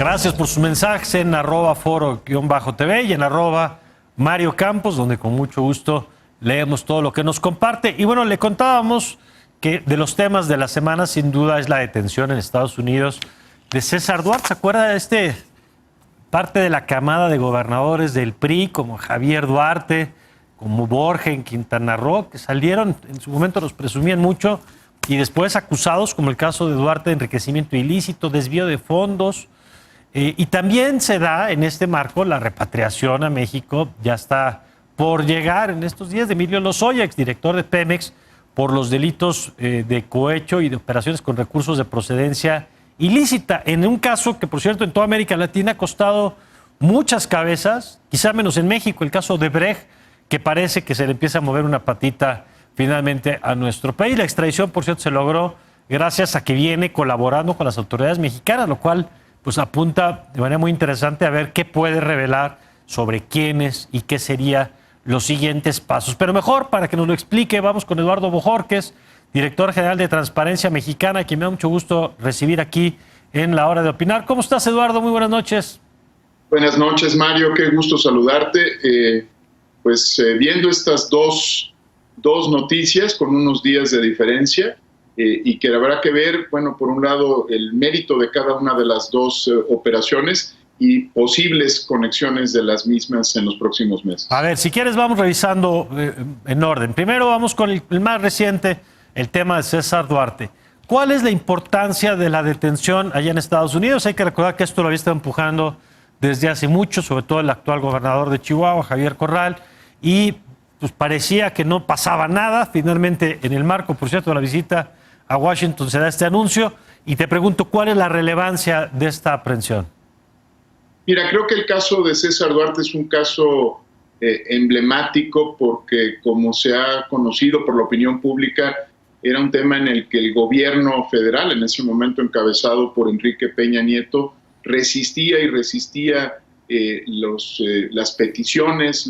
Gracias por sus mensajes en @foro_tv y en @Mario Campos, donde con mucho gusto leemos todo lo que nos comparte. Y bueno, le contábamos que de los temas de la semana, sin duda, es la detención en Estados Unidos de César Duarte. ¿Se acuerda de parte de la camada de gobernadores del PRI, como Javier Duarte, como Borja en Quintana Roo, que salieron, en su momento los presumían mucho, y después acusados, como el caso de Duarte, de enriquecimiento ilícito, desvío de fondos? Y también se da en este marco la repatriación a México. Ya está por llegar en estos días de Emilio Lozoya, exdirector de Pemex, por los delitos de cohecho y de operaciones con recursos de procedencia ilícita, en un caso que, por cierto, en toda América Latina ha costado muchas cabezas, quizá menos en México, el caso de Brecht, que parece que se le empieza a mover una patita finalmente a nuestro país. La extradición, por cierto, se logró gracias a que viene colaborando con las autoridades mexicanas, lo cual pues apunta de manera muy interesante a ver qué puede revelar sobre quiénes y qué serían los siguientes pasos. Pero mejor, para que nos lo explique, vamos con Eduardo Bojorquez, director general de Transparencia Mexicana, a quien me da mucho gusto recibir aquí en La Hora de Opinar. ¿Cómo estás, Eduardo? Muy buenas noches. Buenas noches, Mario. Qué gusto saludarte. Viendo estas dos noticias con unos días de diferencia, y que habrá que ver, bueno, por un lado, el mérito de cada una de las dos operaciones y posibles conexiones de las mismas en los próximos meses. A ver, si quieres vamos revisando en orden. Primero vamos con el más reciente, el tema de César Duarte. ¿Cuál es la importancia de la detención allá en Estados Unidos? Hay que recordar que esto lo había estado empujando desde hace mucho, sobre todo el actual gobernador de Chihuahua, Javier Corral, y pues parecía que no pasaba nada. Finalmente, en el marco, por cierto, de la visita a Washington, se da este anuncio, y te pregunto, ¿cuál es la relevancia de esta aprehensión? Mira, creo que el caso de César Duarte es un caso emblemático porque, como se ha conocido por la opinión pública, era un tema en el que el gobierno federal, en ese momento encabezado por Enrique Peña Nieto, resistía las peticiones,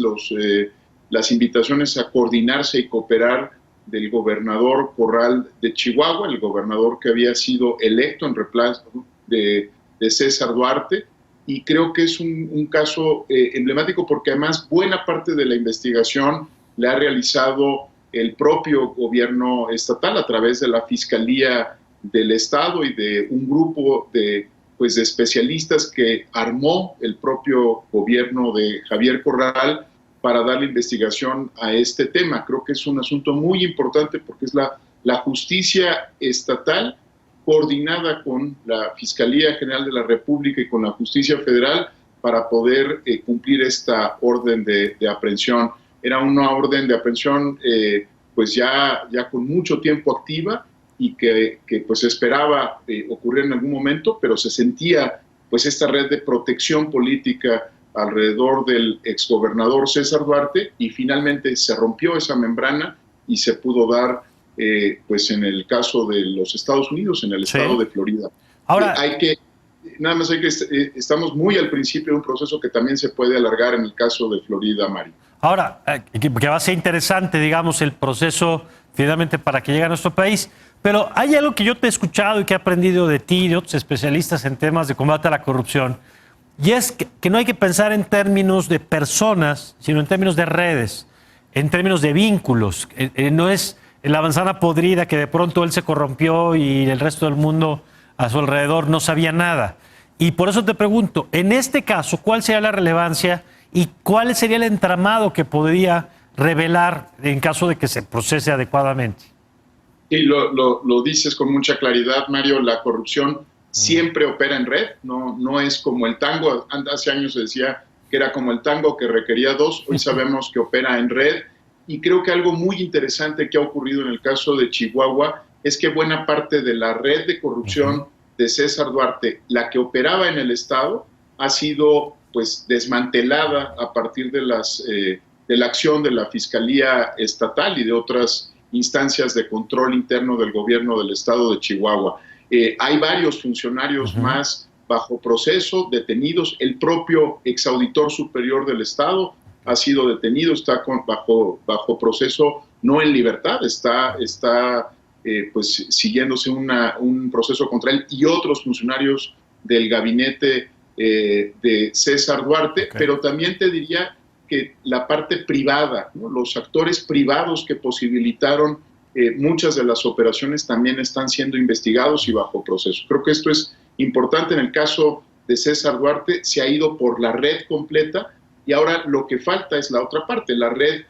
las invitaciones a coordinarse y cooperar del gobernador Corral de Chihuahua, el gobernador que había sido electo en reemplazo de César Duarte. Y creo que es un caso emblemático porque además buena parte de la investigación la ha realizado el propio gobierno estatal a través de la Fiscalía del Estado y de un grupo de especialistas que armó el propio gobierno de Javier Corral para darle investigación a este tema. Creo que es un asunto muy importante porque es la justicia estatal coordinada con la Fiscalía General de la República y con la Justicia Federal para poder cumplir esta orden de aprehensión. Era una orden de aprehensión ya con mucho tiempo activa y que esperaba ocurrir en algún momento, pero se sentía esta red de protección política alrededor del exgobernador César Duarte, y finalmente se rompió esa membrana y se pudo dar en el caso de los Estados Unidos, en el estado de Florida. Ahora, estamos muy al principio de un proceso que también se puede alargar en el caso de Florida, Mario. Ahora, que va a ser interesante, digamos, el proceso finalmente para que llegue a nuestro país, pero hay algo que yo te he escuchado y que he aprendido de ti y de otros especialistas en temas de combate a la corrupción, y es que no hay que pensar en términos de personas, sino en términos de redes, en términos de vínculos. No es la manzana podrida que de pronto él se corrompió y el resto del mundo a su alrededor no sabía nada. Y por eso te pregunto, en este caso, ¿cuál sería la relevancia y cuál sería el entramado que podría revelar en caso de que se procese adecuadamente? Y lo dices con mucha claridad, Mario. La corrupción siempre opera en red, no es como el tango. Hace años se decía que era como el tango, que requería dos. Hoy sabemos que opera en red. Y creo que algo muy interesante que ha ocurrido en el caso de Chihuahua es que buena parte de la red de corrupción de César Duarte, la que operaba en el Estado, ha sido desmantelada a partir de la acción de la Fiscalía Estatal y de otras instancias de control interno del gobierno del Estado de Chihuahua. Hay varios funcionarios más bajo proceso, detenidos. El propio exauditor superior del Estado ha sido detenido, está bajo proceso, no en libertad, está siguiéndose un proceso contra él, y otros funcionarios del gabinete de César Duarte, pero también te diría que la parte privada, ¿no? Los actores privados que posibilitaron muchas de las operaciones también están siendo investigados y bajo proceso. Creo que esto es importante. En el caso de César Duarte se ha ido por la red completa y ahora lo que falta es la otra parte, la red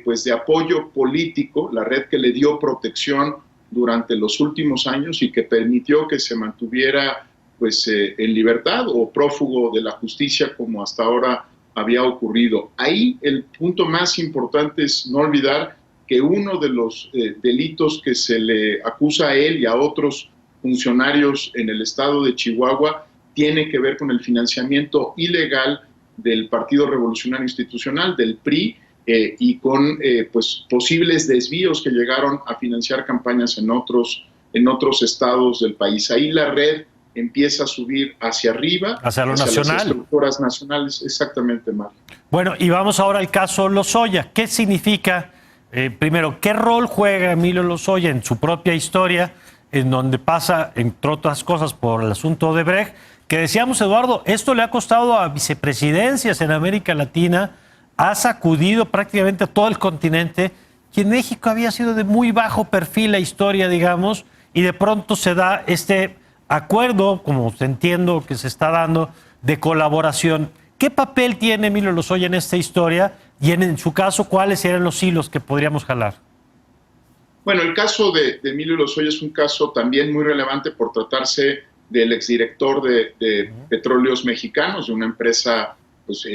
pues de apoyo político, la red que le dio protección durante los últimos años y que permitió que se mantuviera pues en libertad o prófugo de la justicia como hasta ahora había ocurrido. Ahí el punto más importante es no olvidar que uno de los delitos que se le acusa a él y a otros funcionarios en el estado de Chihuahua tiene que ver con el financiamiento ilegal del Partido Revolucionario Institucional, del PRI, y con pues, posibles desvíos que llegaron a financiar campañas en otros estados del país. Ahí la red empieza a subir hacia arriba, hacia lo nacional, las estructuras nacionales, exactamente, Mario. Bueno, y vamos ahora al caso Lozoya. ¿Qué significa, primero, qué rol juega Emilio Lozoya en su propia historia, en donde pasa, entre otras cosas, por el asunto de Brecht, que decíamos, Eduardo, esto le ha costado a vicepresidencias en América Latina, ha sacudido prácticamente a todo el continente, y en México había sido de muy bajo perfil la historia, digamos, y de pronto se da este acuerdo, como entiendo que se está dando, de colaboración. ¿Qué papel tiene Emilio Lozoya en esta historia? Y en su caso, ¿cuáles serían los hilos que podríamos jalar? Bueno, el caso de Emilio Lozoya es un caso también muy relevante por tratarse del exdirector de Petróleos Mexicanos, de una empresa pues,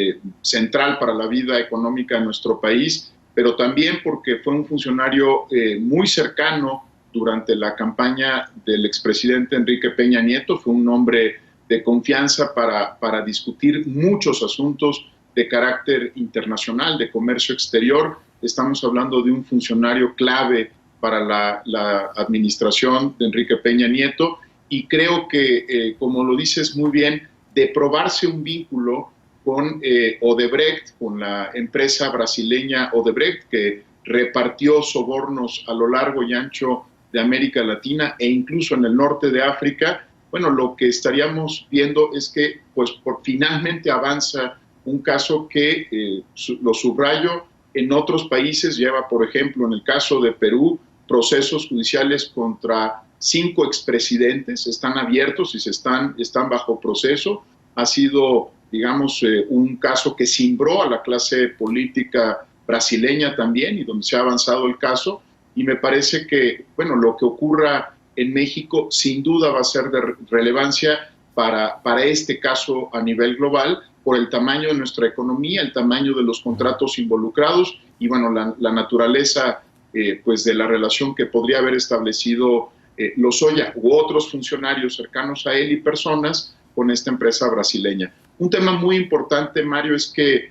central para la vida económica de nuestro país, pero también porque fue un funcionario muy cercano durante la campaña del expresidente Enrique Peña Nieto. Fue un hombre de confianza para discutir muchos asuntos de carácter internacional, de comercio exterior. Estamos hablando de un funcionario clave para la administración de Enrique Peña Nieto, y creo que, como lo dices muy bien, de probarse un vínculo con Odebrecht, con la empresa brasileña Odebrecht, que repartió sobornos a lo largo y ancho de América Latina e incluso en el norte de África. Bueno, lo que estaríamos viendo es que pues, finalmente avanza un caso que, lo subrayo, en otros países lleva, por ejemplo, en el caso de Perú, procesos judiciales contra 5 expresidentes, están abiertos y están bajo proceso. Ha sido, digamos, un caso que cimbró a la clase política brasileña también y donde se ha avanzado el caso. Y me parece que, bueno, lo que ocurra en México sin duda va a ser de relevancia para este caso a nivel global por el tamaño de nuestra economía, el tamaño de los contratos involucrados y, bueno, la naturaleza pues de la relación que podría haber establecido Lozoya u otros funcionarios cercanos a él y personas con esta empresa brasileña. Un tema muy importante, Mario, es que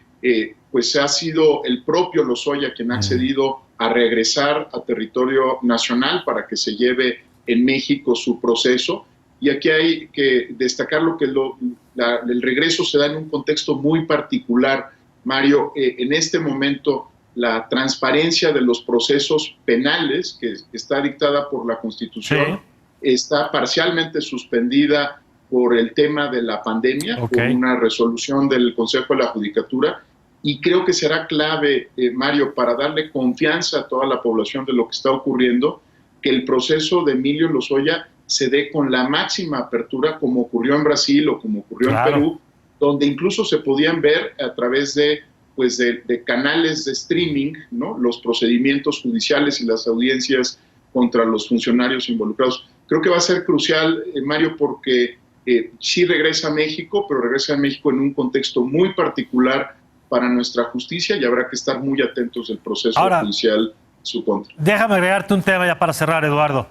pues ha sido el propio Lozoya quien ha accedido a regresar a territorio nacional para que se lleve en México su proceso. Y aquí hay que destacar lo que el regreso se da en un contexto muy particular, Mario. En este momento, la transparencia de los procesos penales, que está dictada por la Constitución, está parcialmente suspendida por el tema de la pandemia, por una resolución del Consejo de la Judicatura, y creo que será clave, Mario, para darle confianza a toda la población de lo que está ocurriendo, que el proceso de Emilio Lozoya se dé con la máxima apertura, como ocurrió en Brasil o como ocurrió en Perú, donde incluso se podían ver a través de canales de streaming, ¿no?, los procedimientos judiciales y las audiencias contra los funcionarios involucrados. Creo que va a ser crucial, Mario, porque sí regresa a México, pero regresa a México en un contexto muy particular para nuestra justicia y habrá que estar muy atentos del proceso judicial en su contra. Déjame agregarte un tema ya para cerrar, Eduardo.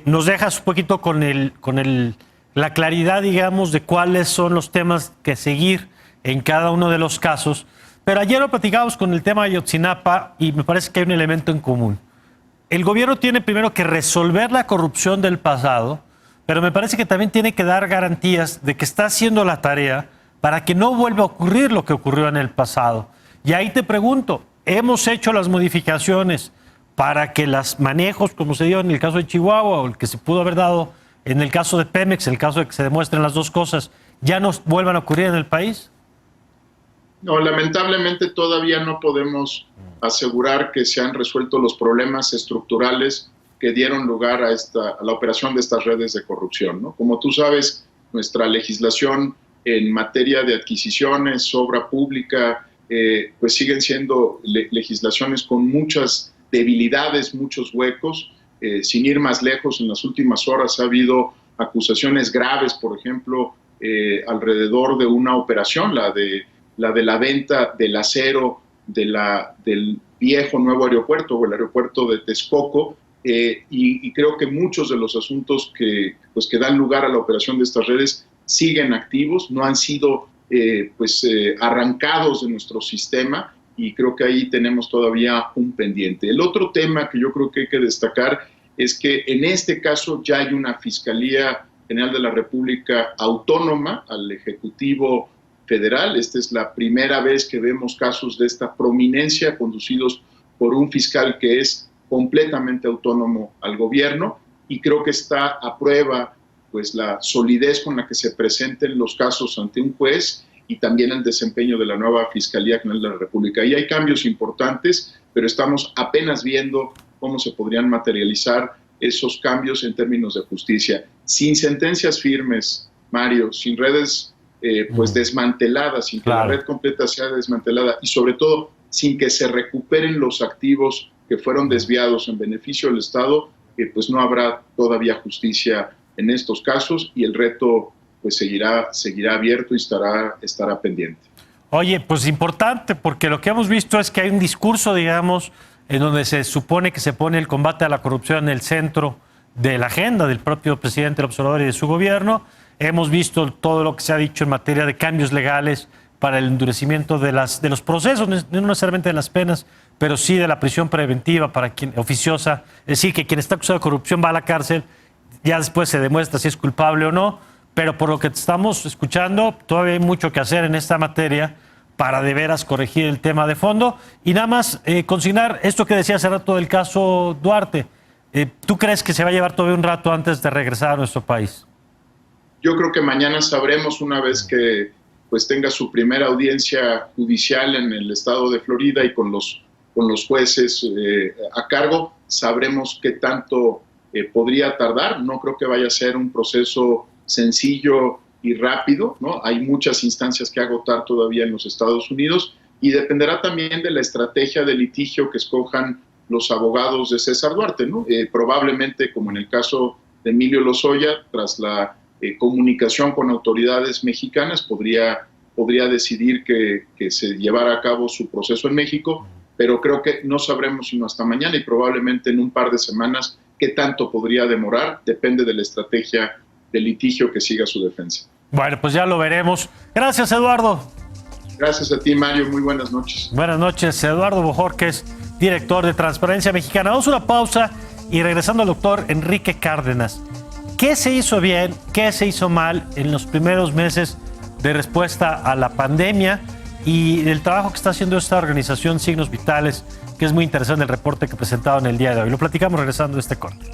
Nos dejas un poquito con la claridad, digamos, de cuáles son los temas que seguir en cada uno de los casos. Pero ayer lo platicábamos con el tema de Ayotzinapa y me parece que hay un elemento en común. El gobierno tiene primero que resolver la corrupción del pasado, pero me parece que también tiene que dar garantías de que está haciendo la tarea para que no vuelva a ocurrir lo que ocurrió en el pasado. Y ahí te pregunto, ¿hemos hecho las modificaciones para que los manejos, como se dio en el caso de Chihuahua o el que se pudo haber dado en el caso de Pemex, en el caso de que se demuestren las dos cosas, ya no vuelvan a ocurrir en el país? No, lamentablemente todavía no podemos asegurar que se han resuelto los problemas estructurales que dieron lugar a la operación de estas redes de corrupción, ¿no? Como tú sabes, nuestra legislación en materia de adquisiciones, obra pública, pues siguen siendo legislaciones con muchas debilidades, muchos huecos. Sin ir más lejos, en las últimas horas ha habido acusaciones graves, por ejemplo, alrededor de una operación, la de la venta del acero del viejo nuevo aeropuerto o el aeropuerto de Texcoco, y creo que muchos de los asuntos que dan lugar a la operación de estas redes siguen activos, no han sido arrancados de nuestro sistema, y creo que ahí tenemos todavía un pendiente. El otro tema que yo creo que hay que destacar es que en este caso ya hay una Fiscalía General de la República autónoma al Ejecutivo Federal. Esta es la primera vez que vemos casos de esta prominencia conducidos por un fiscal que es completamente autónomo al gobierno, y creo que está a prueba pues la solidez con la que se presenten los casos ante un juez, y también el desempeño de la nueva Fiscalía General de la República. Y hay cambios importantes, pero estamos apenas viendo cómo se podrían materializar esos cambios en términos de justicia. Sin sentencias firmes, Mario, sin redes desmanteladas, sin que la red completa sea desmantelada, y sobre todo sin que se recuperen los activos que fueron desviados en beneficio del Estado, pues no habrá todavía justicia en estos casos, y el reto pues seguirá abierto y estará pendiente. Oye, pues importante, porque lo que hemos visto es que hay un discurso, digamos, en donde se supone que se pone el combate a la corrupción en el centro de la agenda del propio presidente López Obrador y de su gobierno. Hemos visto todo lo que se ha dicho en materia de cambios legales para el endurecimiento de los procesos, no necesariamente de las penas, pero sí de la prisión preventiva para quien oficiosa, es decir, que quien está acusado de corrupción va a la cárcel, ya después se demuestra si es culpable o no. Pero por lo que estamos escuchando, todavía hay mucho que hacer en esta materia para de veras corregir el tema de fondo. Y nada más consignar esto que decía hace rato del caso Duarte. ¿Tú crees que se va a llevar todavía un rato antes de regresar a nuestro país? Yo creo que mañana sabremos, una vez que pues tenga su primera audiencia judicial en el estado de Florida y con los jueces a cargo, sabremos qué tanto podría tardar. No creo que vaya a ser un proceso sencillo y rápido, ¿no? Hay muchas instancias que agotar todavía en los Estados Unidos, y dependerá también de la estrategia de litigio que escojan los abogados de César Duarte, ¿no? Probablemente, como en el caso de Emilio Lozoya, tras la comunicación con autoridades mexicanas, podría decidir que se llevara a cabo su proceso en México, pero creo que no sabremos sino hasta mañana, y probablemente en un par de semanas qué tanto podría demorar. Depende de la estrategia de litigio que siga su defensa. Bueno, pues ya lo veremos. Gracias, Eduardo. Gracias a ti, Mario. Muy buenas noches. Buenas noches, Eduardo Bojorquez, director de Transparencia Mexicana. Vamos a una pausa y regresando al doctor Enrique Cárdenas. ¿Qué se hizo bien? ¿Qué se hizo mal en los primeros meses de respuesta a la pandemia? Y el trabajo que está haciendo esta organización Signos Vitales, que es muy interesante el reporte que presentaron el día de hoy. Lo platicamos regresando a este corte.